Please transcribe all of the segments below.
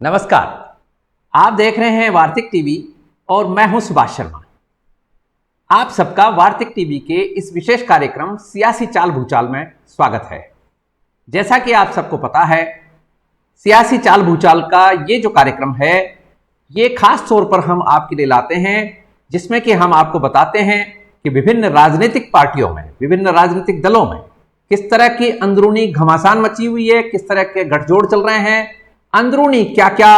नमस्कार, आप देख रहे हैं वार्तिक टीवी और मैं हूं सुभाष शर्मा। आप सबका वार्तिक टीवी के इस विशेष कार्यक्रम सियासी चाल भूचाल में स्वागत है। जैसा कि आप सबको पता है, सियासी चाल भूचाल का ये जो कार्यक्रम है, ये खास तौर पर हम आपके लिए लाते हैं, जिसमें कि हम आपको बताते हैं कि विभिन्न राजनीतिक पार्टियों में, विभिन्न राजनीतिक दलों में किस तरह की अंदरूनी घमासान मची हुई है, किस तरह के गठजोड़ चल रहे हैं, अंदरूनी क्या क्या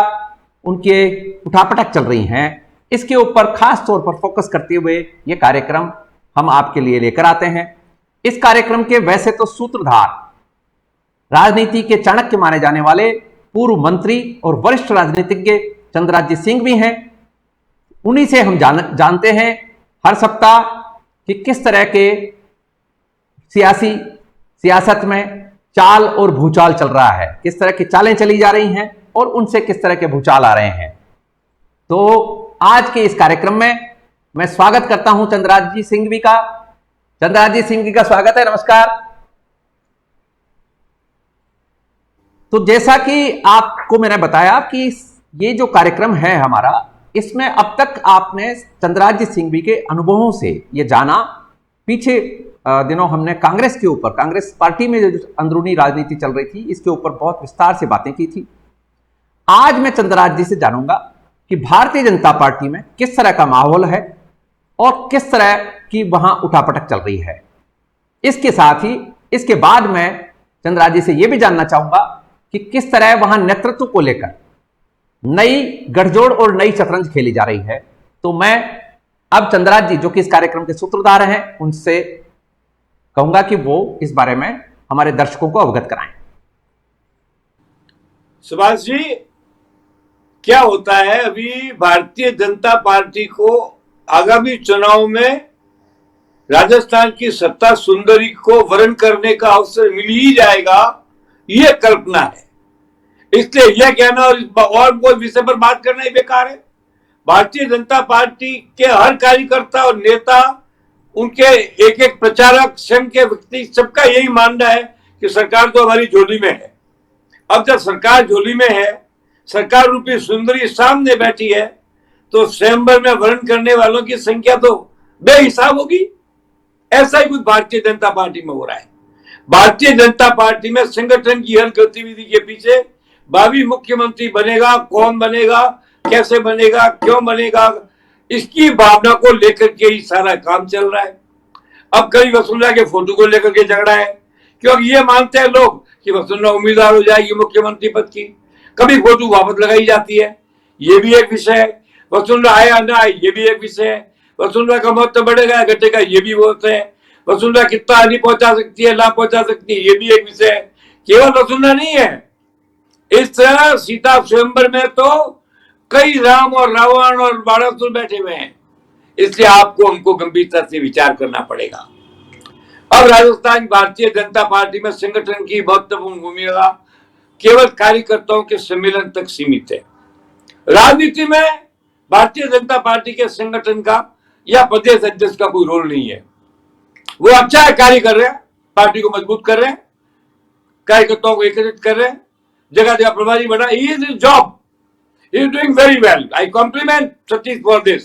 उनके उठापटक चल रही हैं, इसके ऊपर खास तौर पर फोकस करते हुए ये कार्यक्रम हम आपके लिए लेकर आते हैं। इस कार्यक्रम के वैसे तो सूत्रधार राजनीति के चाणक्य माने जाने वाले पूर्व मंत्री और वरिष्ठ राजनीतिज्ञ चंद्रराज सिंह भी हैं। उन्हीं से हम जानते हैं हर सप्ताह कि किस तरह के सियासत में चाल और भूचाल चल रहा है, किस तरह की चालें चली जा रही हैं और उनसे किस तरह के भूचाल आ रहे हैं। तो आज के इस कार्यक्रम में मैं स्वागत करता हूं चंद्रराज सिंह जी का। चंद्रराज सिंह जी का स्वागत है, नमस्कार। तो जैसा कि आपको मैंने बताया कि ये जो कार्यक्रम है हमारा, इसमें अब तक आपने चंद्रराज सिंह जी के अनुभवों से ये जाना। पीछे दिनों हमने कांग्रेस के ऊपर, कांग्रेस पार्टी में जो अंदरूनी राजनीति चल रही थी, इसके ऊपर बहुत विस्तार से बातें की थी। आज मैं चंद्रराज जी से जानूंगा कि भारतीय जनता पार्टी में किस तरह का माहौल है और किस तरह की वहां उठापटक चल रही है। इसके साथ ही इसके बाद मैं चंद्रराज जी से यह भी जानना चाहूंगा कि किस तरह वहां नेतृत्व को लेकर नई गठजोड़ और नई शतरंज खेली जा रही है। तो मैं अब चंद्रराज जी, जो कि इस कार्यक्रम के सूत्रधार हैं, उनसे कहूंगा कि वो इस बारे में हमारे दर्शकों को अवगत कराएं। सुभाष जी, क्या होता है, अभी भारतीय जनता पार्टी को आगामी चुनाव में राजस्थान की सत्ता सुंदरी को वरण करने का अवसर मिल ही जाएगा, यह कल्पना है। इसलिए यह कहना और कोई विषय पर बात करना ही बेकार है। भारतीय जनता पार्टी के हर कार्यकर्ता और नेता, उनके एक एक प्रचारक, संघ के व्यक्ति, सबका यही मानना है कि सरकार तो हमारी झोली में है। अब जब सरकार झोली में है, सरकार रूपी सुंदरी सामने बैठी है, तो स्वयंवर में वर्ण करने वालों की संख्या तो बेहिसाब होगी। ऐसा ही कुछ भारतीय जनता पार्टी में हो रहा है। भारतीय जनता पार्टी में संगठन की हर गतिविधि के पीछे भावी मुख्यमंत्री बनेगा, कौन बनेगा, कैसे बनेगा, क्यों बनेगा, इसकी भावना को लेकर के ही सारा काम चल रहा है। अब कभी वसुंधरा के फोटो को लेकर के झगड़ा है, क्योंकि ये मानते हैं लोग कि वसुंधरा उम्मीदवार हो जाएगी मुख्यमंत्री पद की। कभी फोटो वापस लगाई जाती है, ये भी एक विषय है। वसुंधरा आए या ना आए, ये भी एक विषय है। वसुंधरा का महत्व बढ़ेगा या घटेगा, ये भी बहुत है। वसुंधरा कितना हानि पहुंचा सकती है, लाभ पहुंचा सकती है, ये भी एक विषय है। केवल वसुंधरा नहीं है, इस तरह सीता स्वयंवर में तो कई राम और रावण और बाणासुर बैठे हुए हैं। इसलिए आपको उनको गंभीरता से विचार करना पड़ेगा। अब राजस्थान भारतीय जनता पार्टी में संगठन की महत्वपूर्ण भूमिका केवल कार्यकर्ताओं के सम्मेलन तक सीमित है। राजनीति में भारतीय जनता पार्टी के संगठन का या प्रदेश अध्यक्ष का कोई रोल नहीं है। वो अच्छा है, कार्य कर रहे हैं, पार्टी को मजबूत कर रहे हैं, कार्यकर्ताओं को एकत्रित कर रहे हैं, जगह जगह प्रभारी बना। He is his job, he is doing very well. I compliment Satish for this.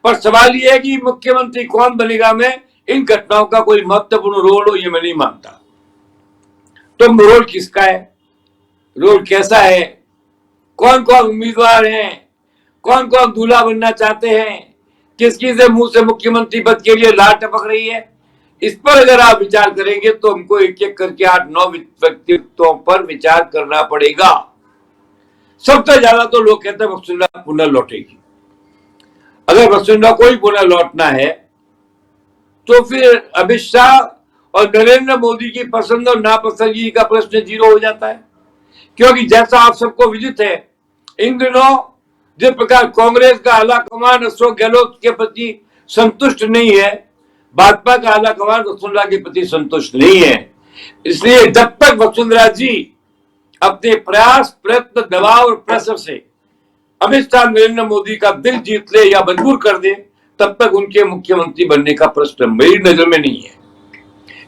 पर सवाल यह है कि मुख्यमंत्री कौन बनेगा में इन घटनाओं का कोई महत्वपूर्ण रोल हो, ये मैं नहीं मानता। तो रोल किसका है, रोल कैसा है, कौन कौन उम्मीदवार हैं, कौन कौन दूल्हा बनना चाहते हैं, किसकी से मुंह से मुख्यमंत्री पद के लिए लाट टपक रही है, इस पर अगर आप विचार करेंगे तो हमको एक एक करके 8-9 व्यक्तित्वों पर विचार करना पड़ेगा। सबसे ज्यादा तो लोग कहते हैं वसुंधरा पुनः लौटेगी। अगर वसुंधरा को ही पुनः लौटना है तो फिर अमित शाह और नरेंद्र मोदी की पसंद और नापसंदगी का प्रश्न जीरो हो जाता है। क्योंकि जैसा आप सबको विदित है, इन दिनों जिस प्रकार कांग्रेस का आला कमान अशोक गहलोत के प्रति संतुष्ट नहीं है, भाजपा का आला कमान वसुंधरा के प्रति संतुष्ट नहीं है। इसलिए जब तक वसुंधरा जी अपने प्रयास, प्रयत्न, दबाव और प्रेशर से अमित शाह नरेंद्र मोदी का दिल जीत ले या मजबूर कर दे, तब तक उनके मुख्यमंत्री बनने का प्रश्न मेरी नजर में नहीं है।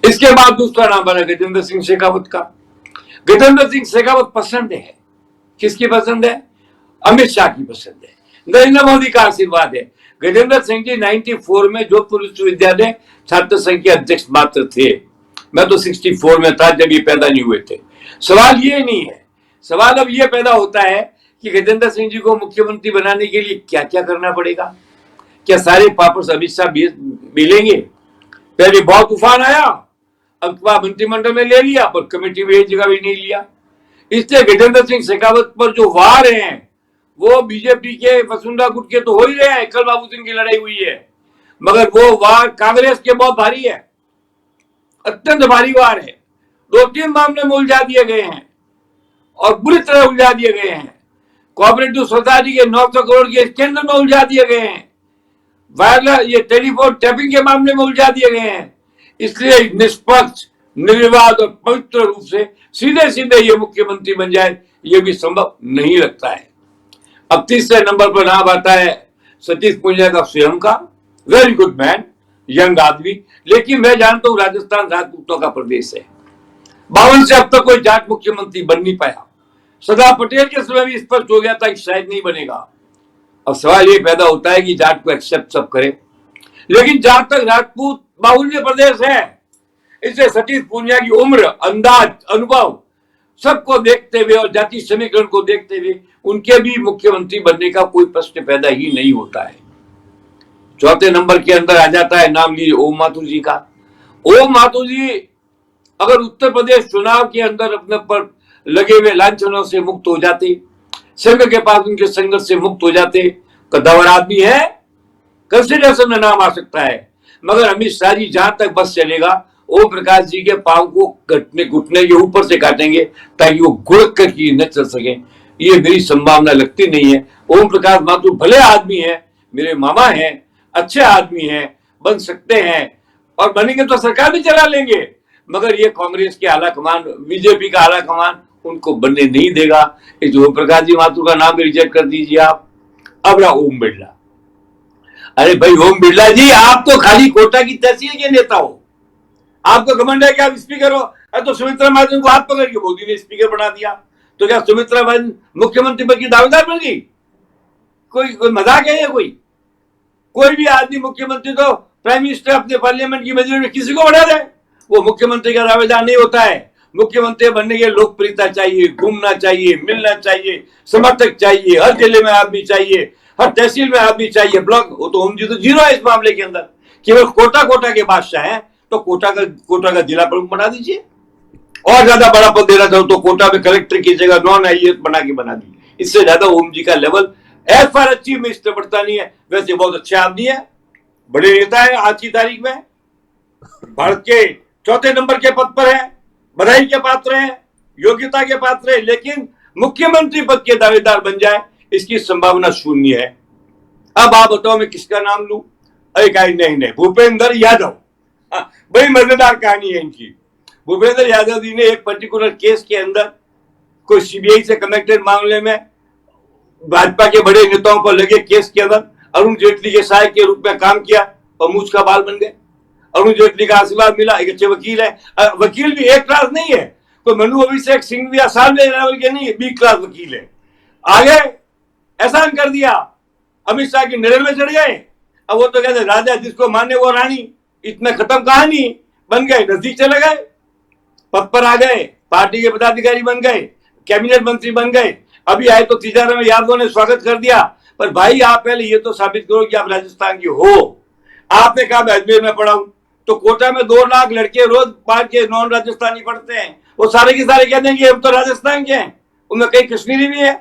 इसके बाद दूसरा नाम बना गजेंद्र सिंह शेखावत का। गजेंद्र सिंह शेखावत पसंद है, किसकी पसंद है? अमित शाह की पसंद है, नरेंद्र मोदी का आशीर्वाद है। गजेंद्र सिंह जी 94 में जोधपुर विश्वविद्यालय छात्र संघ के अध्यक्ष मात्र थे। मैं तो 64 में था जब ये पैदा नहीं हुए थे। सवाल ये नहीं है, सवाल अब ये पैदा होता है कि गजेंद्र सिंह जी को मुख्यमंत्री बनाने के लिए क्या क्या करना पड़ेगा। क्या सारे पापड़ अमित शाह मिलेंगे? पहले बहुत तूफान आया, अब मंत्रिमंडल में ले लिया, पर कमेटी में एक जगह भी नहीं लिया। इसलिए गजेंद्र सिंह शेखावत पर जो वार हैं वो बीजेपी के वसुंधरा गुट के तो हो ही रहे हैं, कल बाबू सिंह की लड़ाई हुई है, मगर वो वार कांग्रेस के बहुत भारी है, अत्यंत भारी वार है। 2-3 मामले में उलझा दिए गए हैं और बुरी तरह उलझा दिए गए हैं। कोऑपरेटिव सोसाइटी के 900 करोड़ के स्कैंडल में उलझा दिए गए हैं, वायरलेस ये टेलीफोन टैपिंग के मामले में उलझा दिए गए हैं। इसलिए निष्पक्ष, निर्विवाद और पवित्र रूप से सीधे सीधे ये मुख्यमंत्री बन जाए, ये भी संभव नहीं लगता है। अब तीसरे नंबर पर नाम आता है सतीश पूंजा का स्वयं का। वेरी गुड मैन, यंग आदमी, लेकिन मैं जानता हूं राजस्थान राजपूतों का प्रदेश है। 52 से अब तक कोई जाट मुख्यमंत्री बन नहीं पाया। सरदार पटेल के समय भी स्पष्ट हो गया था कि शायद नहीं बनेगा। अब सवाल ये पैदा होता है कि जाट को एक्सेप्ट सब करे, लेकिन जहां तक राजपूत बाहुल्य प्रदेश है, इससे सतीश पूंजा की उम्र, अंदाज, अनुभव सबको देखते हुए और जाति समीकरण को देखते हुए उनके भी मुख्यमंत्री बनने का कोई प्रश्न पैदा ही नहीं होता है। चौथे नंबर के अंदर आ जाता है, नाम लीजिए ओम माथुर जी का। ओम माथुर जी अगर उत्तर प्रदेश चुनाव के अंदर अपने पर लगे हुए लांछनों से मुक्त हो जाते, संघ के पास उनके संघर्ष से मुक्त हो जाते, कद्दावर आदमी है, कंसिडरेशन में नाम आ सकता है। मगर अमित शाह जी जहां तक बस चलेगा, ओम प्रकाश जी के पांव को घुटने के ऊपर से काटेंगे ताकि वो गुड़क कर न चल सके। ये मेरी संभावना लगती नहीं है। ओम प्रकाश माथुर भले आदमी है, मेरे मामा हैं, अच्छे आदमी हैं, बन सकते हैं और बनेंगे तो सरकार भी चला लेंगे, मगर ये कांग्रेस के आला कमान, बीजेपी का आला कमान उनको बनने नहीं देगा। इस ओम प्रकाश जी माथुर का नाम भी रिजेक्ट कर दीजिए आप। अब रहा ओम बिरला। अरे भाई ओम बिरला जी, आप तो खाली कोटा की तहसील के नेता हो, आपको घमंड है कि आप स्पीकर हो। अरे तो सुमित्रा महाजन को हाथ पकड़ के मोदी ने स्पीकर बना दिया, तो क्या सुमित्रा महाजन मुख्यमंत्री पद की दावेदार बन गई? कोई मजाक है? कोई भी आदमी मुख्यमंत्री तो प्राइम मिनिस्टर अपने पार्लियामेंट की मेजोरिटी में किसी को बढ़ा दे, वो मुख्यमंत्री का दावेदार नहीं होता है। मुख्यमंत्री बनने के लोकप्रियता चाहिए, घूमना चाहिए, मिलना चाहिए, समर्थक चाहिए, हर जिले में आदमी चाहिए, हर तहसील में आदमी चाहिए, ब्लॉक। वो तो ओम जी तो जीरो है इस मामले के अंदर, केवल कोटा के बादशाह है। तो कोटा का जिला प्रमुख बना दीजिए, और ज्यादा बड़ा पद देना चाहो तो कोटा में कलेक्टर की जगह नॉन आईएएस बना दी। इससे ज्यादा ओम जी का लेवल एज फार अचीवमेंट बढ़ता नहीं है। वैसे बहुत अच्छे आदमी है, बड़े नेता है, आज की तारीख में भारत के चौथे नंबर के पद पर है, बधाई के पात्र है, योग्यता के पात्र है, लेकिन मुख्यमंत्री पद के दावेदार बन जाए इसकी संभावना शून्य है। अब आप बताओ मैं किसका नाम लूं? अरे नहीं, भूपेंद्र यादव। बड़ी मजेदार कहानी है इनकी। भूपेंद्र यादव जी ने एक पर्टिकुलर केस के अंदर कोई सीबीआई से कनेक्टेड मामले में भाजपा के बड़े नेताओं पर लगे केस के अंदर अरुण जेटली के सहायक के रूप में काम किया और मूछ का बाल बन गए। अरुण जेटली का आशीर्वाद मिला, एक अच्छे वकील है। वकील भी एक क्लास नहीं है, कोई मनु अभिषेक सिंह या सामने लेवल के नहीं है, बी क्लास वकील है। आगे एहसान कर दिया, अमित शाह की नजर में चढ़ गए। अब वो तो कहते राजा जिसको माने वो रानी, इतना खत्म कहानी, बन गए, नजदीक चले गए, पद पर आ गए, पार्टी के पदाधिकारी बन गए, कैबिनेट मंत्री बन गए। अभी आए तो तीजाराम यादव ने स्वागत कर दिया। पर भाई आप पहले ये तो साबित करो कि आप राजस्थान की हो। आपने कहा मैं अजमेर में पढ़ा हूं, तो कोटा में 2 लाख लड़के रोज बाहर के नॉन राजस्थानी पढ़ते हैं, वो सारे के सारे कहते हैं कि हम तो राजस्थान के हैं। उनमें कई कश्मीरी भी है,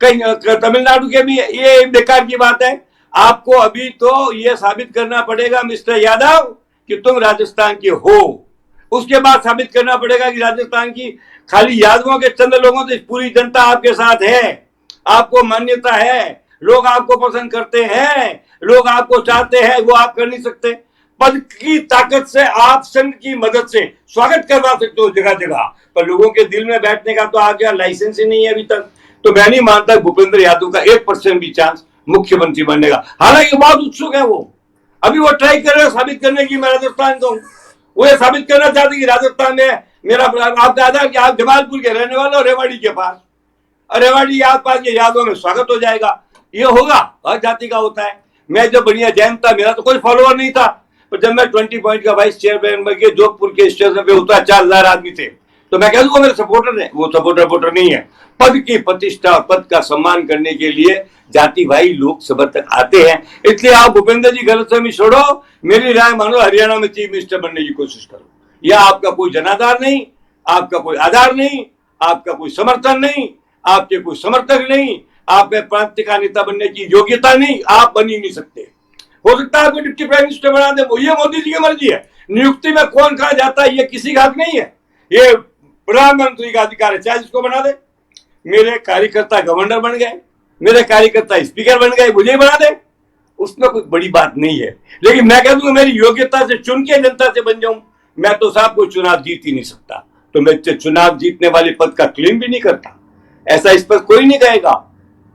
कई तमिलनाडु के भी है। ये बेकार की बात है। आपको अभी तो ये साबित करना पड़ेगा मिस्टर यादव कि तुम राजस्थान के हो। उसके बाद साबित करना पड़ेगा कि राजस्थान की खाली यादवों के चंद लोगों से पूरी जनता आपके साथ है, आपको मान्यता है, लोग आपको पसंद करते हैं, लोग आपको चाहते हैं, वो आप कर नहीं सकते। पद की ताकत से आप संघ की मदद से स्वागत करवा सकते हो जगह जगह, पर लोगों के दिल में बैठने का तो आगे लाइसेंस ही नहीं है अभी तक। तो मैं नहीं मानता भूपेंद्र यादव का 1% भी चांस मुख्यमंत्री बनने का। हालांकि बहुत उत्सुक है वो, अभी वो ट्राई कर रहे हैं साबित करने की मैं राजस्थान का हूं। वो ये साबित करना चाहते कि राजस्थान में मेरा, आप दादा कि आप जमालपुर के रहने वाले हो, रेवाड़ी के पास। रेवाड़ी याद पास के यादों में स्वागत हो जाएगा। ये होगा, हर जाति का होता है। मैं जब बढ़िया जैन था, मेरा तो कोई फॉलोअर नहीं था, पर जब मैं 20 पॉइंट का वाइस चेयरमैन बन के जोधपुर के स्टेशन पे उतरा, 4,000 आदमी थे, तो मैं कह दूंगा मेरे सपोर्टर है। वो सपोर्टर नहीं है। पद की प्रतिष्ठा और पद का सम्मान करने के लिए जाति भाई लोग सभा तक आते हैं। इसलिए आप भूपेंद्र जी गलतफहमी छोड़ो, मेरी राय मानो, हरियाणा में चीफ मिनिस्टर बनने की कोशिश करो। यह आपका कोई जनाधार नहीं, आपका कोई आधार नहीं, आपका कोई समर्थन नहीं, आपके कोई समर्थक नहीं, आप में प्रांत का नेता बनने की योग्यता नहीं, आप बन ही नहीं सकते। हो सकता है आपको डिप्टी प्राइम मिनिस्टर बना दे, ये मोदी जी की मर्जी है। नियुक्ति में कौन कहा जाता है ये किसी का हक नहीं है, ये प्रधानमंत्री का अधिकार है, चाहे जिसको बना दे। मेरे कार्यकर्ता गवर्नर बन गए, मेरे कार्यकर्ता स्पीकर बन गए, मुझे बना दे, उसमें कोई बड़ी बात नहीं है। लेकिन मैं कह दूंगा मेरी योग्यता से चुन के जनता से बन जाऊं, मैं तो साहब कोई चुनाव जीत ही नहीं सकता, तो मैं चुनाव जीतने वाले पद का क्लेम भी नहीं करता। ऐसा इस पर कोई नहीं कहेगा।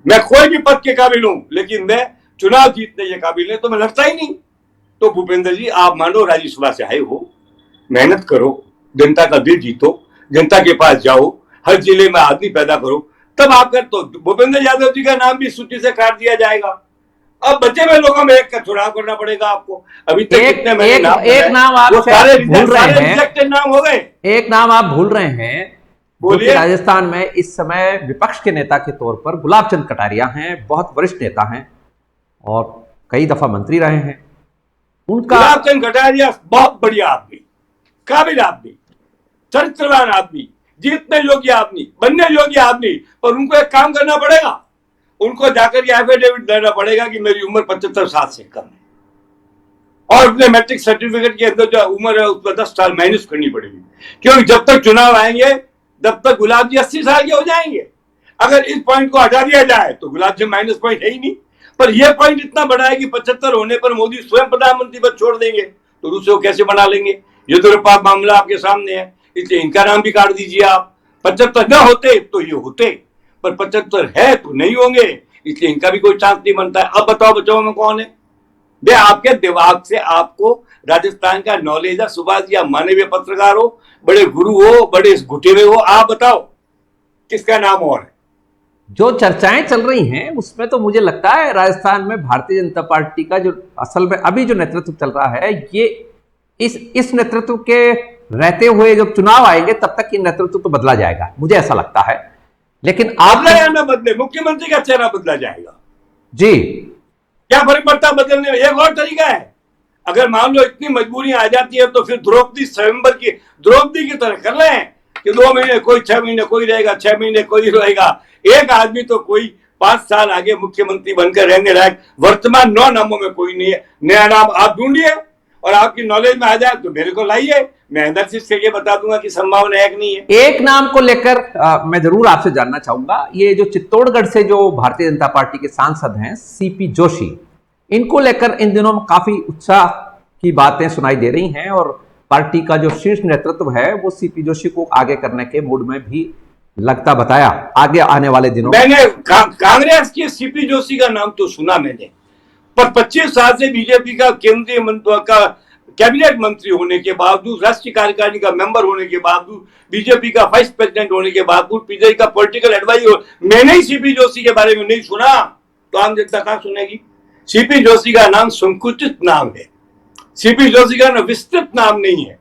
मैं कोई भी पद के काबिल हूं, लेकिन मैं चुनाव जीतने के काबिल नहीं, तो मैं लड़ता ही नहीं। तो भूपेंद्र जी, आप मानो राज्यसभा से आए हो, मेहनत करो, जनता का दिल जीतो, जनता के पास जाओ, हर जिले में आदमी पैदा करो, तब आप कर। तो भूपेंद्र यादव जी का नाम भी सूची से काट दिया जाएगा। अब बचे हुए लोगों में एक का चुनाव करना पड़ेगा आपको। अभी तक कितने मैंने एक नाम आप सारे भूल रहे हैं, रिजेक्टेड नाम हो गए। एक नाम आप भूल रहे हैं, बोलिए। राजस्थान में इस समय विपक्ष के नेता के तौर पर गुलाब चंद कटारिया हैं, बहुत वरिष्ठ नेता हैं और कई दफा मंत्री रहे हैं। उनका गुलाब चंद कटारिया बहुत बढ़िया आदमी, काबिल आदमी, चरित्रवान आदमी, जीतने योग्य आदमी, बनने योग्य आदमी, पर उनको एक काम करना पड़ेगा, उनको जाकर के एफिडेविट देना पड़ेगा कि मेरी उम्र 75 साल से कम है, और अपने मैट्रिक सर्टिफिकेट के अंदर जो उम्र है उस पर 10 साल माइनस करनी पड़ेगी। क्योंकि जब तक चुनाव आएंगे तब तक गुलाब जी 80 साल के हो जाएंगे। अगर इस पॉइंट को हटा दिया जाए तो गुलाब जी माइनस पॉइंट है ही नहीं, पर यह पॉइंट इतना बड़ा है कि 75 होने पर मोदी स्वयं प्रधानमंत्री पद छोड़ देंगे, तो दूसरे को कैसे बना लेंगे। ये तो मामला आपके सामने है, इसलिए इनका नाम भी काट दीजिए आप। 75 न होते तो ये होते, पर 75 है तो नहीं होंगे, इसलिए इनका भी कोई चांस नहीं बनता है। अब बताओ बचाओ में कौन है? बे आपके दिमाग से आपको राजस्थान का नॉलेज है, सुभाष जी आप मानवीय पत्रकार हो, बड़े गुरु हो, बड़े घुटे हुए हो, आप बताओ किसका नाम और है? जो चर्चाएं चल रही हैं उसमें तो मुझे लगता है राजस्थान में भारतीय जनता पार्टी का जो असल में अभी जो नेतृत्व चल रहा है, ये इस नेतृत्व के रहते हुए जब चुनाव आएंगे तब तक ये नेतृत्व तो बदला जाएगा, मुझे ऐसा लगता है। लेकिन आप ना बदले, मुख्यमंत्री का चेहरा बदला जाएगा जी, क्या फर्क पड़ता बदलने में? एक और तरीका है, अगर मान लो इतनी मजबूरी आ जाती है तो फिर द्रौपदी स्वयंवर की द्रौपदी की तरह कर लें कि 2 महीने कोई, 6 महीने कोई रहेगा, 6 महीने कोई रहेगा। एक आदमी तो कोई 5 साल आगे मुख्यमंत्री बनकर रहने लायक वर्तमान 9 नामों में कोई नहीं है। नया नाम आप ढूंढिए और आपकी नॉलेज में आ जाए तो मेरे को लाइए, मैं अंदर से ये बता दूंगा कि संभावना है कि नहीं है। एक नाम को लेकर मैं जरूर आपसे जानना चाहूंगा, ये जो चित्तौड़गढ़ से जो भारतीय जनता पार्टी के सांसद हैं सीपी जोशी, इनको लेकर इन दिनों में काफी उत्साह की बातें सुनाई दे रही हैं और पार्टी का जो शीर्ष नेतृत्व है वो सीपी जोशी को आगे करने के मूड में भी लगता बताया आगे आने वाले दिनों। मैंने कांग्रेस के सीपी जोशी का नाम तो सुना मैंने, पर 25 साल से बीजेपी का केंद्रीय मंत्री का कैबिनेट मंत्री होने के बावजूद, राष्ट्रीय कार्यकारिणी का मेंबर होने के बावजूद, बीजेपी का वाइस प्रेसिडेंट होने के बावजूद, बीजेपी का पॉलिटिकल एडवाइजर, मैंने ही सीपी जोशी के बारे में नहीं सुना, तो आम जनता कहां सुनेगी? सीपी जोशी का नाम संकुचित नाम है, सीपी जोशी का नाम विस्तृत नाम नहीं है।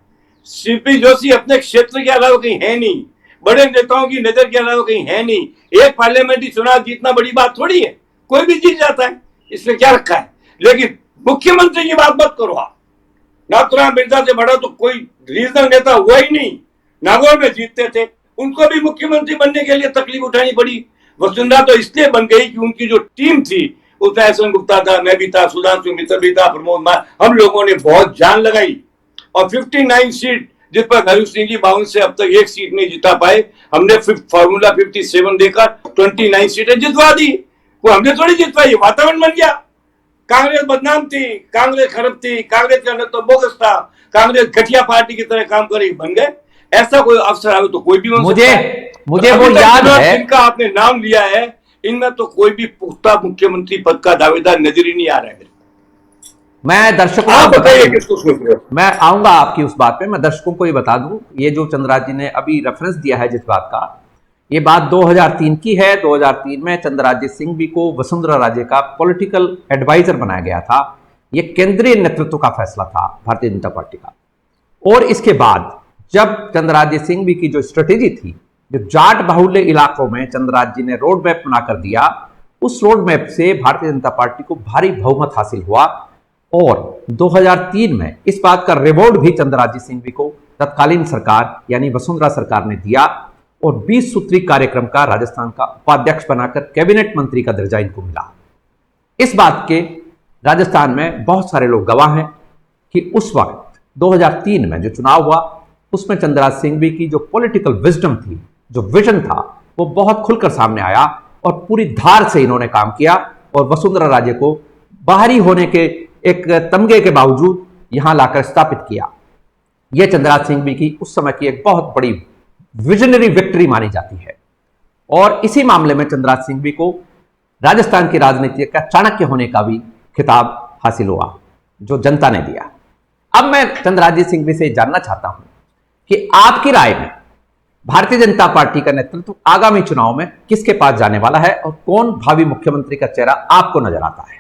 सीपी जोशी अपने क्षेत्र के अलावा कहीं है नहीं, बड़े नेताओं की नजर के अलावा कहीं है नहीं। एक पार्लियामेंट्री चुनाव जीतना बड़ी बात थोड़ी है, कोई भी जीत जाता है, इसलिए क्या रखा है। लेकिन मुख्यमंत्री की बात मत करो आप। नाथुराम मिर्जा से बड़ा तो कोई रीजनल नेता हुआ ही नहीं, नागौर में जीतते थे, उनको भी मुख्यमंत्री बनने के लिए तकलीफ उठानी पड़ी। वसुंधरा तो इसलिए बन गई कि उनकी जो टीम थी, उसमें एसएन गुप्ता था, मैं भी था, सुधांशु मित्र भी था, प्रमोद मान, हम लोगों ने बहुत जान लगाई और 59 सीट जिस पर हरीश सिंह जी 52 से अब तक एक सीट नहीं जिता पाए, हमने फॉर्मूला 57 देकर 29 सीटें जितवा दी। वो हमने थोड़ी जितवाई, वातावरण बन गया। कांग्रेस बदनाम थी, कांग्रेस खराब थी, कांग्रेस का नेतृत्व बोगस था, कांग्रेस घटिया पार्टी की तरह काम करे बन गए। ऐसा कोई अवसर आवे तो कोई भी बन सकता है। मुझे वो याद है, जिनका आपने नाम लिया है इनमें तो कोई भी पुख्ता मुख्यमंत्री पद का दावेदार नजर ही नहीं आ रहा है। मैं दर्शकों आप को बताइए किसको सोच रहे हो? मैं आऊंगा आपकी उस बात पे। मैं दर्शकों को ये बता दूं, ये जो चंद्रराज जी ने अभी रेफरेंस दिया है जिस बात का, ये बात 2003 की है। 2003 में चंद्रराज्य सिंह को वसुंधरा राजे का पॉलिटिकल एडवाइजर बनाया गया था। ये केंद्रीय नेतृत्व का फैसला था भारतीय जनता पार्टी का। और इसके बाद जब चंद्रराज्य सिंह की जो स्ट्रेटेजी थी, जो जाट बाहुल्य इलाकों में चंद्रराज्य ने रोड मैप बनाकर दिया, उस रोड मैप से भारतीय जनता पार्टी को भारी बहुमत हासिल हुआ। और 2003 में इस बात का रिवॉर्ड भी चंद्रराज्य सिंह को तत्कालीन सरकार यानी वसुंधरा सरकार ने दिया और 20 सूत्री कार्यक्रम का राजस्थान का उपाध्यक्ष बनाकर कैबिनेट मंत्री का दर्जा इनको मिला। इस बात के राजस्थान में बहुत सारे लोग गवाह हैं कि उस वक्त 2003 में जो चुनाव हुआ उसमें चंद्रराज सिंह की जो पॉलिटिकल विजडम थी, जो विजन था, वो बहुत खुलकर सामने आया और पूरी धार से इन्होंने काम किया और वसुंधरा राजे को बाहरी होने के एक तमगे के बावजूद यहां लाकर स्थापित किया। यह चंद्रराज सिंह की उस समय की एक बहुत बड़ी विजनरी विक्ट्री मानी जाती है। और इसी मामले में चंद्रराज सिंह को राजस्थान की राजनीति का चाणक्य होने का भी खिताब हासिल हुआ जो जनता ने दिया। अब मैं चंद्रराज सिंह से जानना चाहता हूं कि आपकी राय में भारतीय जनता पार्टी का नेतृत्व आगामी चुनाव में किसके पास जाने वाला है और कौन भावी मुख्यमंत्री का चेहरा आपको नजर आता है?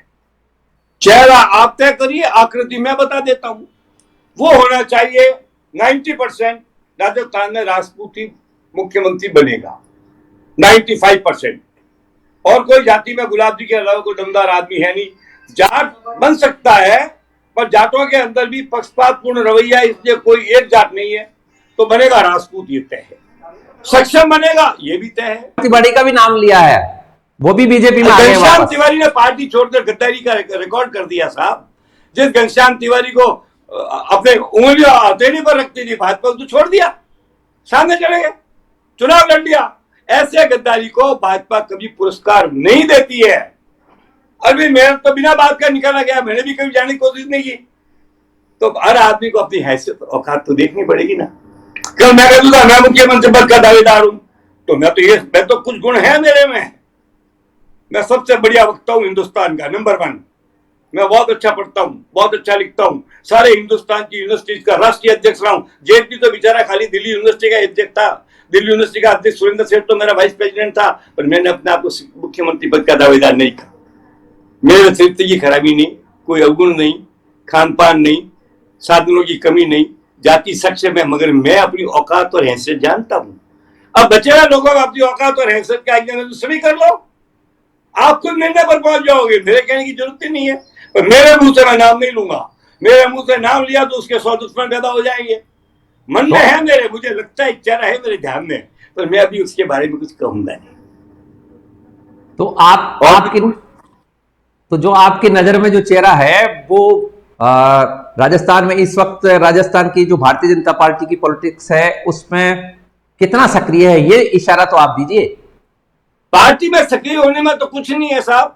चेहरा आप तय करिए, आकृति मैं बता देता हूं। वो होना चाहिए 90% राजस्थान में राजपूत ही मुख्यमंत्री बनेगा, 95%। और कोई जाति में गुलाब जी के अलावा कोई दमदार आदमी है नहीं। जाट बन सकता है पर जाटों के अंदर भी पक्षपातपूर्ण रवैया, इसलिए कोई एक जाट नहीं है तो बनेगा राजपूत, ये तय है। सक्षम बनेगा ये भी तय है। तिवारी का भी नाम लिया है, वो भी बीजेपी में आ गए। घनश्याम तिवारी ने पार्टी छोड़कर गद्दारी का रिकॉर्ड कर दिया साहब। जिस घनश्याम तिवारी को अपने उंगलियां हथेली पर रखती थी भाजपा, तो छोड़ दिया, सामने चले गए, चुनाव लड़ लिया। ऐसे गद्दारी को भाजपा कभी पुरस्कार नहीं देती है। अभी मेरे तो बिना बात का निकाला गया, मैंने भी कभी जाने की कोशिश नहीं की। तो हर आदमी को अपनी हैसियत औकात तो देखनी पड़ेगी ना। कल मैं कह दूंगा मैं मुख्यमंत्री पद का दावेदार हूं, तो मैं तो कुछ गुण है मेरे में। मैं सबसे बढ़िया वक्ता हूं हिंदुस्तान का, नंबर 1। मैं बहुत अच्छा पढ़ता हूं, बहुत अच्छा लिखता हूं, सारे हिंदुस्तान की यूनिवर्सिटीज का राष्ट्रीय अध्यक्ष रहा हूं। जेटली तो बेचारा खाली दिल्ली यूनिवर्सिटी का अध्यक्ष था। दिल्ली यूनिवर्सिटी का अध्यक्ष सुरेंद्र सेठ तो मेरा वाइस प्रेसिडेंट था, पर मैंने अपने आप को मुख्यमंत्री पद का दावेदार नहीं कहा। मेरे चरित्र की खराबी नहीं, कोई अवगुण नहीं, खान पान नहीं, साधनों की कमी नहीं, जाति सक्षम है, मगर मैं अपनी औकात और हैसियत जानता हूं। अब बचेगा लोगों को अपनी औकात और हैसियत का आज्ञा तो सभी कर लो, आप खुद निर्णय पर पहुंच जाओगे, मेरे कहने की जरूरत ही नहीं है। पर मेरे मुंह से मैं नाम नहीं लूंगा, मेरे मुंह से नाम लिया तो उसके 100 दुश्मन पैदा हो जाएंगे। मन में है मेरे, मुझे लगता है चेहरा है मेरे ध्यान में, पर मैं अभी उसके बारे में कुछ कहूंगा नहीं। तो आपकी तो जो आपकी नजर में जो चेहरा है वो राजस्थान में इस वक्त राजस्थान की जो भारतीय जनता पार्टी की पॉलिटिक्स है उसमें कितना सक्रिय है, ये इशारा तो आप दीजिए। पार्टी में सक्रिय होने में तो कुछ नहीं है साहब।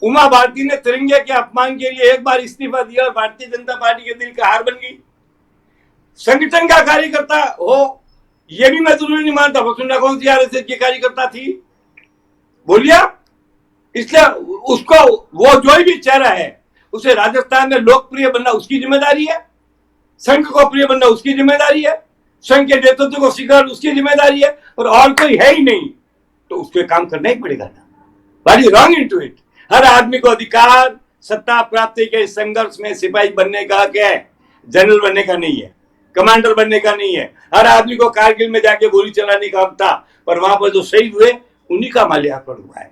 उमा भारती ने तिरंगे के अपमान के लिए एक बार इस्तीफा दिया और भारतीय जनता पार्टी के दिल का हार बन गई। संगठन का कार्यकर्ता हो यह भी मैं जरूरी नहीं मानता। वसुंधरा कौन सी आरएसएस की कार्यकर्ता थी, बोलिया? इसलिए उसको, वो जो भी चेहरा है, उसे राजस्थान में लोकप्रिय बनना उसकी जिम्मेदारी है, संघ को प्रिय बनना उसकी जिम्मेदारी है, संघ के नेतृत्व को स्वीकार उसकी जिम्मेदारी है, और कोई है ही नहीं तो उसको काम करना ही पड़ेगा ना। What is wrong into it? हर आदमी को अधिकार सत्ता प्राप्ति के संघर्ष में सिपाही बनने का क्या है, जनरल बनने का नहीं है, कमांडर बनने का नहीं है। हर आदमी को कारगिल में जाके गोली चलाने का हक था, पर वहां पर जो शहीद हुए उन्हीं का माल्यार्पण हुआ है।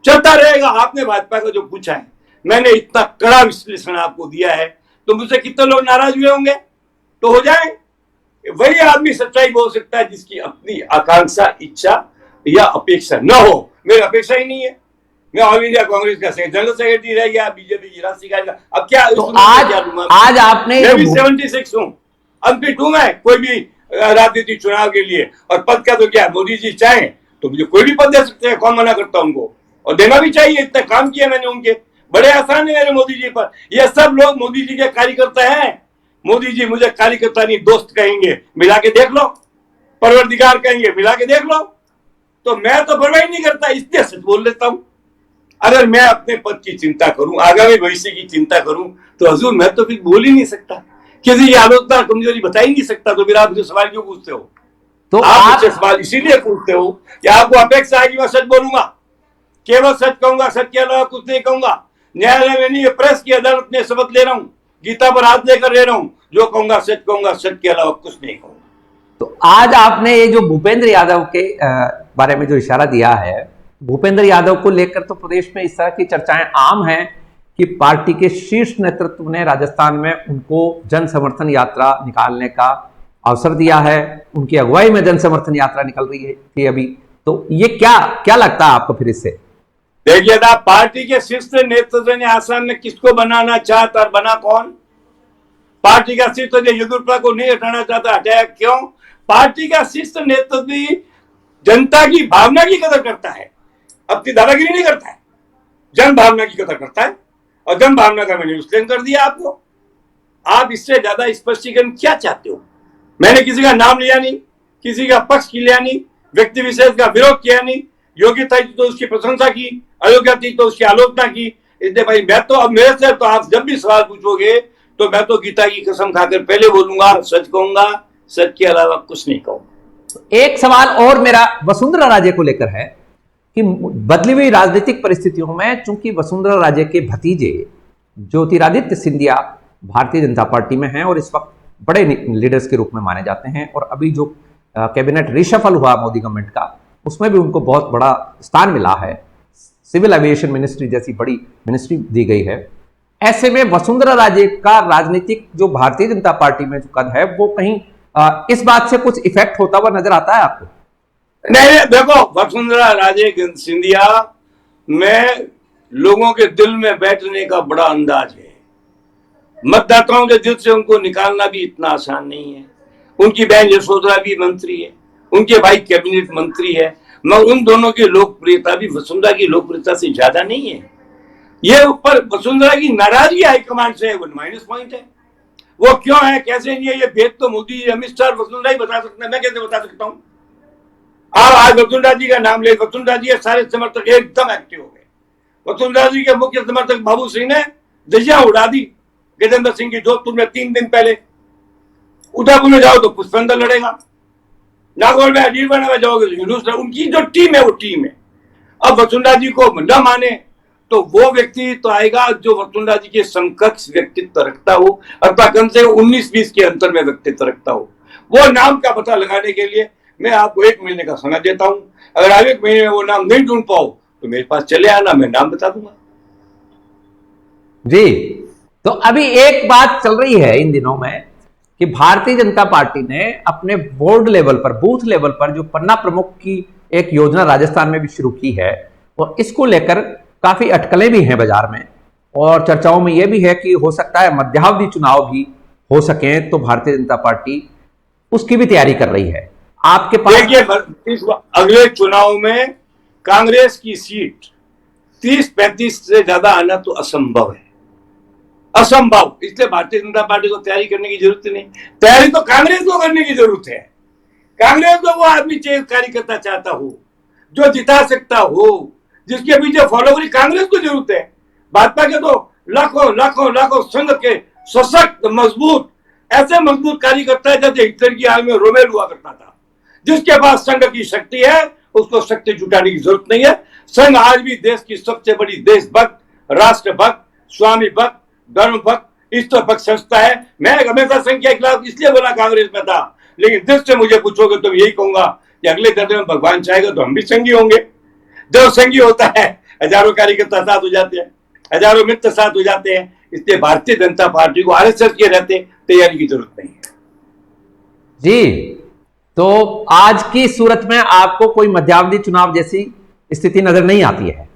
चलता रहेगा। आपने भाजपा को जो पूछा है, मैंने इतना कड़ा विश्लेषण आपको दिया है, तो मुझसे कितने लोग नाराज हुए होंगे? तो हो जाए। वही आदमी सच्चाई बोल सकता है जिसकी अपनी आकांक्षा, इच्छा या अपेक्षा न हो। मेरी अपेक्षा ही नहीं है। मैं ऑल इंडिया कांग्रेस का जनरल सेक्रेटरी रह गया, बीजेपी की राष्ट्रीय कार्यकारिणी, अब क्या तो आज आपने 76 हूं, अनफिट हूं मैं कोई भी राजनीतिक चुनाव के लिए। और पद का तो क्या, मोदी जी चाहें तो मुझे कोई भी पद दे सकते हैं, कौन मना करता उनको, और देना भी चाहिए। इतना काम किया मैंने उनके, बड़े आसान है मेरे मोदी जी पर। ये सब लोग मोदी जी के कार्यकर्ता हैं। मोदी जी मुझे कार्यकर्ता नहीं दोस्त कहेंगे, मिला के देख लो, परवरदिगार कहेंगे, मिला के देख लो। तो मैं तो परवाह नहीं करता, इसलिए सच बोल लेता हूं। अगर मैं अपने पद की चिंता करूं, आगामी भविष्य की चिंता करूं, तो हजूर मैं तो फिर बोल ही नहीं सकता, किसी की आलोचना कमजोरी बता ही नहीं सकता। तो फिर आप मुझे सवाल क्यों पूछते हो? तो आप आप मुझसे सवाल इसीलिए पूछते हो कि आपको अपेक्षा है कि मैं सच बोलूंगा, केवल सच कहूंगा, सच के अलावा कुछ नहीं कहूंगा। न्यायालय में नहीं, प्रेस की अदालत में शपथ ले रहा हूं, गीता पर हाथ लेकर ले रहा हूं, जो कहूंगा सच के अलावा कुछ नहीं कहूंगा। तो आज आपने ये जो भूपेंद्र यादव के बारे में जो इशारा दिया है, भूपेंद्र यादव को लेकर तो प्रदेश में इस तरह की चर्चाएं आम हैं कि पार्टी के शीर्ष नेतृत्व ने राजस्थान में उनको जन समर्थन यात्रा निकालने का अवसर दिया है। उनकी अगुवाई में जन समर्थन यात्रा निकल रही है थी अभी। तो ये क्या क्या लगता है आपको फिर इससे? देखिए ना, पार्टी के शीर्ष नेतृत्व ने आसाम में किसको बनाना चाहता, बना कौन? पार्टी का शीर्ष येदियुरप्पा को नहीं हटाना चाहता, हटाया क्यों? पार्टी का शीर्ष नेतृत्व भी जनता की भावना की कदर करता है, अपनी दादागिरी नहीं करता है, जन भावना की कदर करता है। और जन भावना का मैंने विश्लेषण कर दिया आपको। आप इससे ज्यादा स्पष्टीकरण क्या चाहते हो? मैंने किसी का नाम लिया नहीं, किसी का पक्ष लिया नहीं, व्यक्ति विशेष का विरोध किया नहीं। योग्यता थी तो उसकी प्रशंसा की, अयोग्य थी तो उसकी आलोचना की। इसलिए भाई मैं तो, अब मेरे से तो आप जब भी सवाल पूछोगे तो मैं तो गीता की कसम खाकर पहले बोलूंगा, सच कहूंगा, सच के अलावा कुछ नहीं कहूंगा। एक सवाल और मेरा वसुंधरा राजे को लेकर है कि बदली हुई राजनीतिक परिस्थितियों में चूंकि वसुंधरा राजे के भतीजे ज्योतिरादित्य सिंधिया भारतीय जनता पार्टी में हैं और इस वक्त बड़े लीडर्स के रूप में माने जाते हैं, और अभी जो कैबिनेट रिशफल हुआ मोदी गवर्नमेंट का, उसमें भी उनको बहुत बड़ा स्थान मिला है, सिविल एविएशन मिनिस्ट्री जैसी बड़ी मिनिस्ट्री दी गई है। ऐसे में वसुंधरा राजे का राजनीतिक जो भारतीय जनता पार्टी में जो कद है वो कहीं इस बात से कुछ इफेक्ट होता हुआ नजर आता है आपको? नहीं, देखो, वसुंधरा राजे सिंधिया में लोगों के दिल में बैठने का बड़ा अंदाज है। मतदाताओं के दिल से उनको निकालना भी इतना आसान नहीं है। उनकी बहन यशोधरा भी मंत्री है, उनके भाई कैबिनेट मंत्री है, मगर उन दोनों की लोकप्रियता भी वसुंधरा की लोकप्रियता से ज्यादा नहीं है। ये ऊपर वसुंधरा की नाराजगी हाईकमांड से है, वो माइनस पॉइंट है। वो क्यों है, कैसे नहीं है, ये भेद तो मोदी, अमित शाह, वसुंधरा ही बता सकते हैं, मैं कैसे बता सकता हूं? आप आज वसुंधरा जी का नाम ले, वसुंधरा जी के सारे समर्थक एकदम एक्टिव हो गए। वसुंधरा जी के मुख्य समर्थक बाबू सिंह ने दजिया उड़ा दी गजेंद्र सिंह की जोधपुर में 3 दिन पहले। उदयपुर में जाओ तो पुष्पेंद्र लड़ेगा, नागौर में अजीरवाड़ा में जाओगे तो यूनुस। उनकी जो टीम है वो टीम है। अब वसुंधरा जी को न माने तो वो व्यक्ति तो आएगा जो वसुंधरा जी के समकक्ष व्यक्तित्व रखता हो, अथवा कम से 19-20 के अंतर में व्यक्तित्व रखता हो। वो नाम का पता लगाने के लिए मैं आपको 1 महीने का समय देता हूं। अगर आप 1 महीने में वो नाम नहीं ढूंढ पाओ तो मेरे पास चले आना, मैं नाम बता दूंगा। जी, तो अभी एक बात चल रही है इन दिनों में कि भारतीय जनता पार्टी ने अपने बोर्ड लेवल पर, बूथ लेवल पर जो पन्ना प्रमुख की एक योजना राजस्थान में भी शुरू की है, और इसको लेकर काफी अटकलें भी हैं बाजार में, और चर्चाओं में यह भी है कि हो सकता है मध्यावधि चुनाव भी हो सके, तो भारतीय जनता पार्टी उसकी भी तैयारी कर रही है। आपके पास देखिए, इस अगले चुनाव में कांग्रेस की सीट 30-35 से ज्यादा आना तो असंभव है, असंभव। इसलिए भारतीय जनता पार्टी को तैयारी करने की जरूरत नहीं। तैयारी तो कांग्रेस को करने की जरूरत है। कांग्रेस को वो आदमी चाहिए, कार्यकर्ता चाहता हो, जो जिता सकता हो, जिसके पीछे फॉलोवरी कांग्रेस को जरूरत है। भाजपा के तो लाखों लाखों लाखों संघ के सशक्त, मजबूत, ऐसे मजबूत कार्यकर्ता है जैसे हिटलर की आग में रोमेल हुआ करता था। जिसके पास संघ की शक्ति है उसको शक्ति जुटाने की जरूरत नहीं है। संघ आज भी देश की सबसे बड़ी देशभक्त, राष्ट्रभक्त, स्वामी भक्त, धर्म भक्त, ईश्वर भक्त संस्था है। मैं हमेशा संघ के खिलाफ इसलिए बोला कांग्रेस में था, लेकिन दिल से मुझे पूछोगे तो यही कहूंगा कि अगले दर्जे में भगवान चाहेगा तो हम भी संघी होंगे। जब संघी होता है हजारों कार्यकर्ता साथ हो जाते हैं, हजारों मित्र साथ हो जाते हैं। इसलिए भारतीय जनता पार्टी को आरएसएस के रहते तैयारी की जरूरत नहीं है। जी, तो आज की सूरत में आपको कोई मध्यावधि चुनाव जैसी स्थिति नजर नहीं आती है?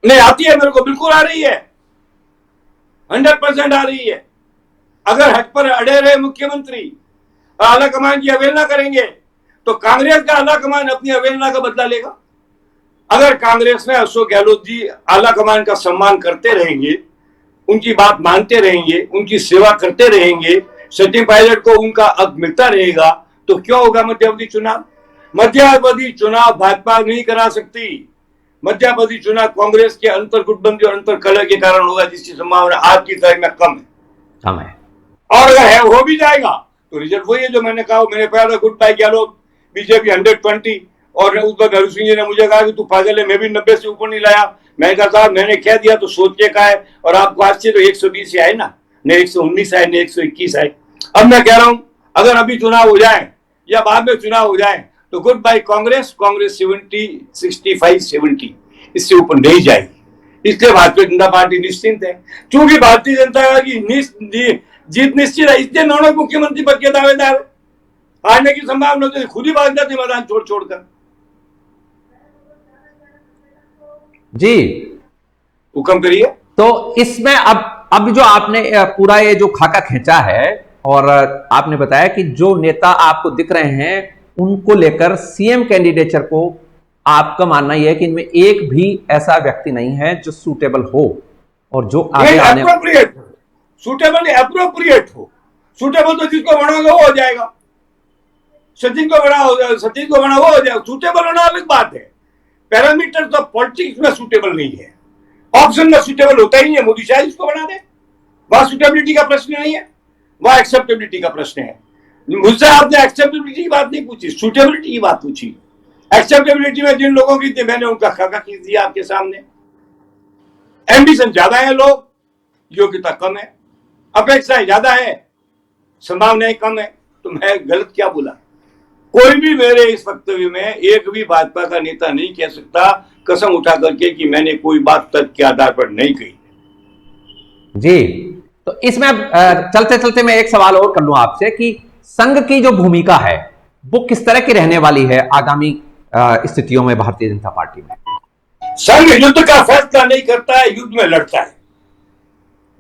नहीं आती है, मेरे को बिल्कुल आ रही है, 100% आ रही है। अगर हक पर अड़े रहे मुख्यमंत्री और आला कमान की अवहेलना करेंगे तो कांग्रेस का आला कमान अपनी अवहेलना का बदला लेगा। अगर कांग्रेस में अशोक गहलोत जी आला कमान का सम्मान करते रहेंगे, उनकी बात मानते रहेंगे, उनकी सेवा करते रहेंगे, सचिन पायलट को उनका हक मिलता रहेगा, तो क्यों होगा मध्यावधि चुनाव? मध्यावधि चुनाव भाजपा नहीं करा सकती। मध्यावधि चुनाव कांग्रेस के अंतर गुटबंदी और अंतर कलह के कारण होगा, जिसकी संभावना आज की तारीख में कम है। और अगर है हो भी जाएगा तो रिजल्ट वही है जो मैंने कहा। मेरे प्यारे गुड बाय गहलोत, बीजेपी 120, और उस वक्त हरि सिंह जी ने मुझे कहा कि तू पागल है, मैं भी 90 से ऊपर नहीं लाया। मैंने कहा साहब मैंने कह दिया तो सोच के कहा है, और आपको आज से तो 120 आए ना, न 119 आए, न 121 आए। अब मैं कह रहा हूं अगर अभी चुनाव हो जाए या बाद में चुनाव हो जाए तो गुड बाय कांग्रेस। कांग्रेस 70, 65, 70 इससे ऊपर नहीं जाएगी। इसलिए भारतीय जनता पार्टी निश्चिंत है। क्योंकि भारतीय जनता की जीत निश्चित है, इसलिए दोनों मुख्यमंत्री पद के दावेदार हारने की संभावना होती है, खुद ही भाग जाते मैदान छोड़ छोड़कर। जी हुक्म करिए। तो इसमें अब जो आपने पूरा ये जो खाका खींचा है, और आपने बताया कि जो नेता आपको दिख रहे हैं उनको लेकर सीएम कैंडिडेचर को आपका मानना यह है कि इनमें एक भी ऐसा व्यक्ति नहीं है जो सूटेबल हो, और जो आगे आने सूटेबल नहीं, एप्रोप्रिएट हो। सूटेबल तो जिसको बनाओगे वो हो जाएगा, सचिन को बना वो हो जाएगा। सूटेबल होना अलग बात है। पैरामीटर तो पॉलिटिक्स में सूटेबल नहीं है, ऑप्शन में सूटेबल होता ही नहीं है। मोदी शायद इसको बना दे, वहां सूटेबिलिटी का प्रश्न नहीं है, वहां एक्सेप्टेबिलिटी का प्रश्न है। मुझसे आपने एक्सेप्टेबिलिटी की बात नहीं पूछी, सूटेबिलिटी की बात पूछी। एक्सेप्टेबिलिटी में जिन लोगों की थी मैंने उनका खाका खींच दिया आपके सामने। एम्बिशन ज्यादा है लोग, योग्यता कम है, अपेक्षाएं ज्यादा है, संभावनाएं कम है, तो मैं गलत क्या बोला? कोई भी मेरे इस वक्तव्य में एक भी भाजपा का नेता नहीं कह सकता कसम उठा करके कि मैंने कोई बात तर्क के आधार पर नहीं कही। जी, तो इसमें चलते चलते मैं एक सवाल और कर लूं आपसे कि संघ की जो भूमिका है वो किस तरह की रहने वाली है आगामी स्थितियों में भारतीय जनता पार्टी में? संघ युद्ध का फैसला नहीं करता है, युद्ध में लड़ता है।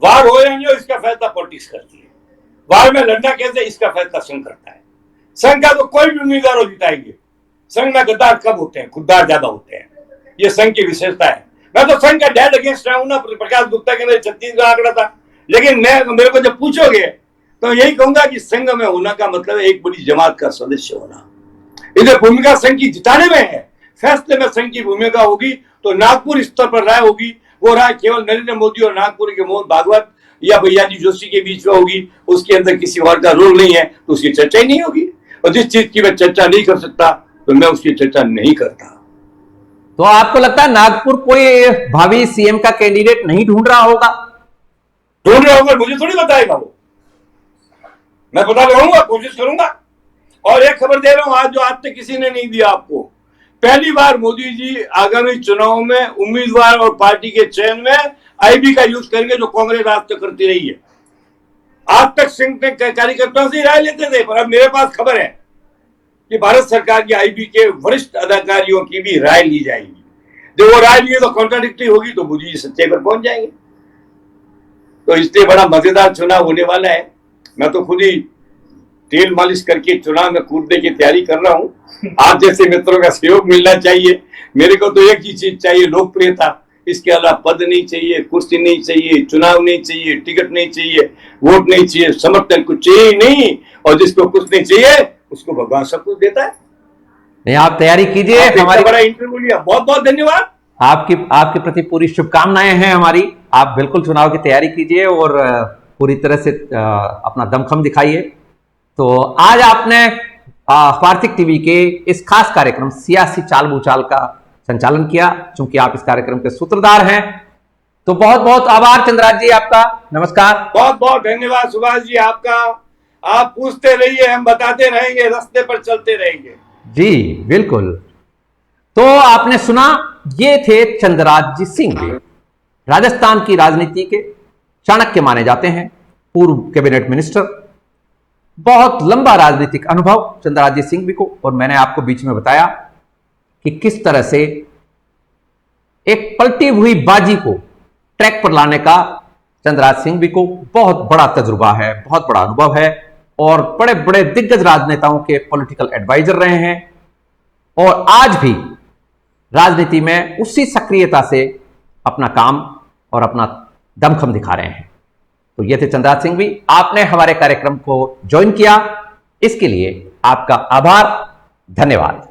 वार हो या नहीं हो इसका फैसला पॉलिटिक्स करती है। वार में लड़ना कैसे इसका फैसला संघ करता है। संघ का तो कोई भी उम्मीदवार हो जिताएंगे। संघ में गद्दार कम होते हैं, खुददार ज्यादा होते हैं, ये संघ की विशेषता है। मैं तो संघ का डेड अगेंस्ट रहा हूं ना। प्रकाश गुप्ता के मेरे 36 का आंकड़ा था, लेकिन मेरे को जब पूछोगे तो यही कहूंगा कि संघ में होना का मतलब एक बड़ी जमात का सदस्य होना। इधर भूमिका संघ की जिताने में है, फैसले में संघ की भूमिका होगी तो नागपुर स्तर पर राय होगी। वो राय केवल नरेंद्र मोदी और नागपुर के मोहन भागवत या भैयाजी जोशी के बीच में होगी। उसके अंदर किसी और का रोल नहीं है तो उसकी चर्चा ही नहीं होगी। और जिस चीज की मैं चर्चा नहीं कर सकता तो मैं उसकी चर्चा नहीं करता। तो आपको लगता है नागपुर कोई भावी सीएम का कैंडिडेट नहीं ढूंढ रहा होगा? ढूंढ रहा होगा, मुझे थोड़ी बताएगा वो, मैं पता लगाऊंगा, कोशिश करूंगा। और एक खबर दे रहा हूं आज, जो आज तक किसी ने नहीं दिया आपको। पहली बार मोदी जी आगामी चुनाव में उम्मीदवार और पार्टी के चयन में आईबी का यूज करेंगे, जो कांग्रेस आज तक करती रही है। आज तक संघ के कार्यकर्ताओं से राय लेते थे, पर अब मेरे पास खबर है कि भारत सरकार की आईबी के वरिष्ठ अधिकारियों की भी राय ली जाएगी। जब वो राय लिए तो कॉन्ट्राडिक्टरी होगी तो मोदी जी सच्चाई पर पहुंच जाएंगे। तो इसलिए बड़ा मजेदार चुनाव होने वाला है। मैं तो खुद ही तेल मालिश करके चुनाव में कूदने की तैयारी कर रहा हूं। आप जैसे मित्रों का सहयोग मिलना चाहिए। मेरे को तो एक ही चीज चाहिए, लोकप्रियता। इसके अलावा पद नहीं चाहिए, कुर्सी नहीं चाहिए, चुनाव नहीं चाहिए, टिकट नहीं चाहिए, वोट नहीं चाहिए, समर्थन कुछ चाहिए नहीं। और जिसको कुछ नहीं चाहिए उसको भगवान सब कुछ देता है। नहीं, आप तैयारी कीजिए। हमारी बड़ा इंटरव्यू लिया, बहुत बहुत धन्यवाद। आपके प्रति पूरी शुभकामनाएं हैं हमारी। आप बिल्कुल चुनाव की तैयारी कीजिए और पूरी तरह से अपना दमखम दिखाइए। तो आज आपने वार्तिक टीवी के इस खास कार्यक्रम सियासी चाल भूचाल का संचालन किया। चूंकि आप इस कार्यक्रम के सूत्रधार हैं, तो बहुत बहुत आभार चंद्राज जी आपका। नमस्कार। बहुत बहुत धन्यवाद सुभाष जी आपका। आप पूछते रहिए, हम बताते रहेंगे, रास्ते पर चलते रहेंगे। जी बिल्कुल। तो आपने सुना, ये थे चंद्रराज जी सिंह, राजस्थान की राजनीति के चाणक्य माने जाते हैं, पूर्व कैबिनेट मिनिस्टर। बहुत लंबा राजनीतिक अनुभव चंद्रराज जी सिंह भी को। और मैंने आपको बीच में बताया कि किस तरह से एक पलटी हुई बाजी को ट्रैक पर लाने का चंद्रराज सिंह भी को बहुत बड़ा तजुर्बा है, बहुत बड़ा अनुभव है। और बड़े बड़े दिग्गज राजनेताओं के पॉलिटिकल एडवाइजर रहे हैं और आज भी राजनीति में उसी सक्रियता से अपना काम और अपना दमखम दिखा रहे हैं। तो ये थे चंद्रराज सिंह भी। आपने हमारे कार्यक्रम को ज्वाइन किया, इसके लिए आपका आभार, धन्यवाद।